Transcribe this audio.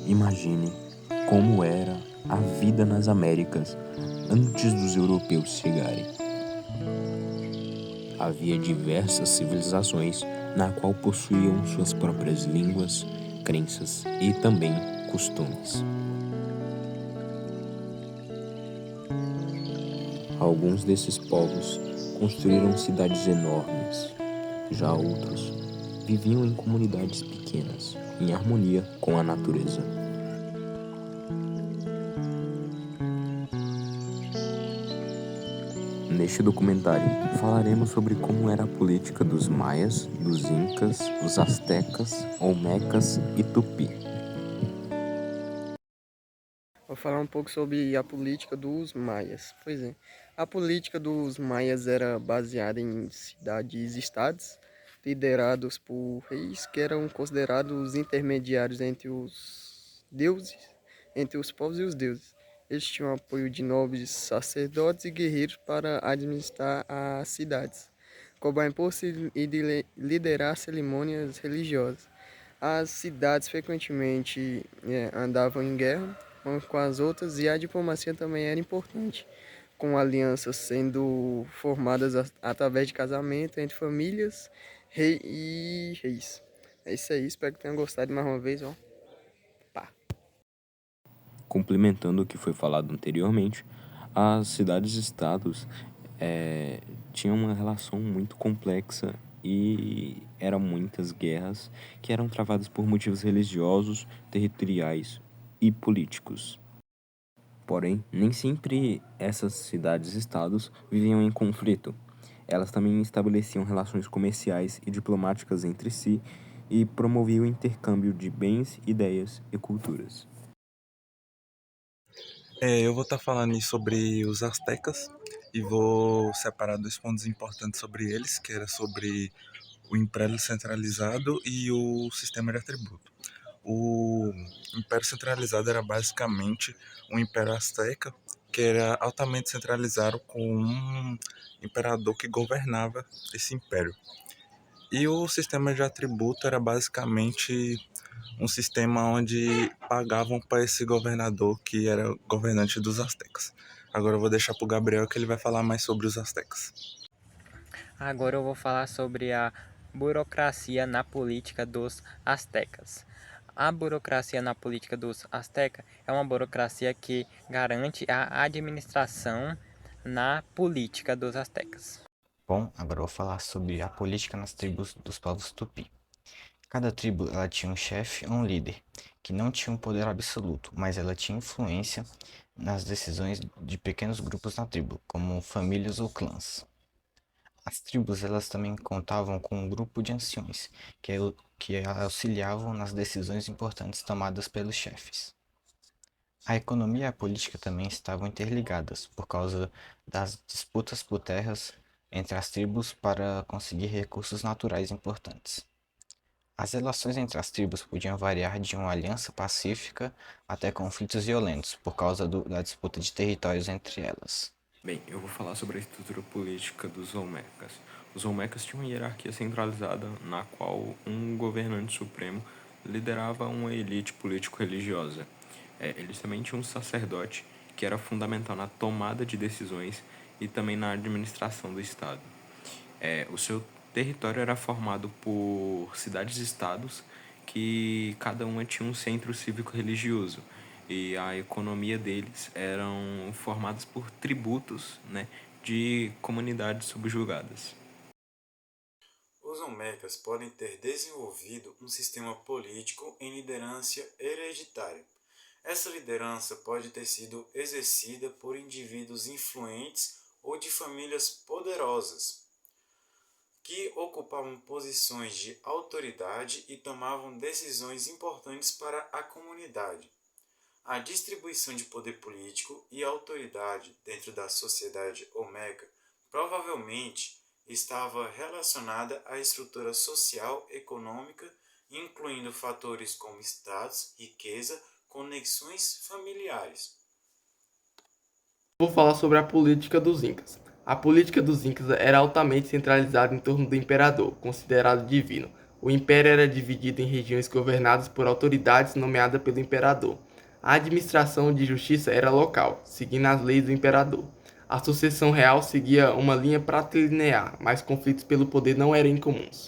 Imagine como era a vida nas Américas antes dos europeus chegarem. Havia diversas civilizações na qual possuíam suas próprias línguas, crenças e também costumes. Alguns desses povos construíram cidades enormes, já outros viviam em comunidades pequenas, em harmonia com a natureza. Neste documentário, falaremos sobre como era a política dos maias, dos incas, os astecas, olmecas e tupi. Vou falar um pouco sobre a política dos maias. Pois é, a política dos maias era baseada em cidades-estados liderados por reis que eram considerados intermediários entre os deuses, entre os povos e os deuses. Eles tinham apoio de nobres, sacerdotes e guerreiros para administrar as cidades, cobrar impostos e liderar cerimônias religiosas. As cidades frequentemente andavam em guerra umas com as outras e a diplomacia também era importante, com alianças sendo formadas através de casamento entre famílias, rei e reis. É isso aí, espero que tenham gostado mais uma vez, ó. Pá. Complementando o que foi falado anteriormente, as cidades-estados tinham uma relação muito complexa e eram muitas guerras que eram travadas por motivos religiosos, territoriais e políticos. Porém, nem sempre essas cidades-estados viviam em conflito. Elas também estabeleciam relações comerciais e diplomáticas entre si e promoviam o intercâmbio de bens, ideias e culturas. Eu vou estar falando sobre os astecas e vou separar dois pontos importantes sobre eles, que era sobre o Império Centralizado e o sistema de atributo. O Império Centralizado era basicamente um Império Azteca que era altamente centralizado com um imperador que governava esse império. E o sistema de atributo era basicamente um sistema onde pagavam para esse governador que era governante dos astecas. Agora eu vou deixar para o Gabriel que ele vai falar mais sobre os astecas. Agora eu vou falar sobre a burocracia na política dos astecas. A burocracia na política dos astecas é uma burocracia que garante a administração na política dos astecas. Bom, agora eu vou falar sobre a política nas tribos dos povos Tupi. Cada tribo ela tinha um chefe ou um líder, que não tinha um poder absoluto, mas ela tinha influência nas decisões de pequenos grupos na tribo, como famílias ou clãs. As tribos elas também contavam com um grupo de anciões, que auxiliavam nas decisões importantes tomadas pelos chefes. A economia e a política também estavam interligadas por causa das disputas por terras entre as tribos para conseguir recursos naturais importantes. As relações entre as tribos podiam variar de uma aliança pacífica até conflitos violentos por causa da disputa de territórios entre elas. Bem, eu vou falar sobre a estrutura política dos Olmecas. Os Olmecas tinham uma hierarquia centralizada na qual um governante supremo liderava uma elite político-religiosa. Eles também tinham um sacerdote que era fundamental na tomada de decisões e também na administração do Estado. O seu território era formado por cidades-estados que cada uma tinha um centro cívico-religioso e a economia deles eram formadas por tributos, né, de comunidades subjugadas. Os Olmecas podem ter desenvolvido um sistema político em liderança hereditária. Essa liderança pode ter sido exercida por indivíduos influentes ou de famílias poderosas, que ocupavam posições de autoridade e tomavam decisões importantes para a comunidade. A distribuição de poder político e autoridade dentro da sociedade Olmeca provavelmente estava relacionada à estrutura social econômica, incluindo fatores como status, riqueza, conexões familiares. Vou falar sobre a política dos Incas. A política dos Incas era altamente centralizada em torno do imperador, considerado divino. O império era dividido em regiões governadas por autoridades nomeadas pelo imperador. A administração de justiça era local, seguindo as leis do imperador. A sucessão real seguia uma linha patrilinear, mas conflitos pelo poder não eram incomuns.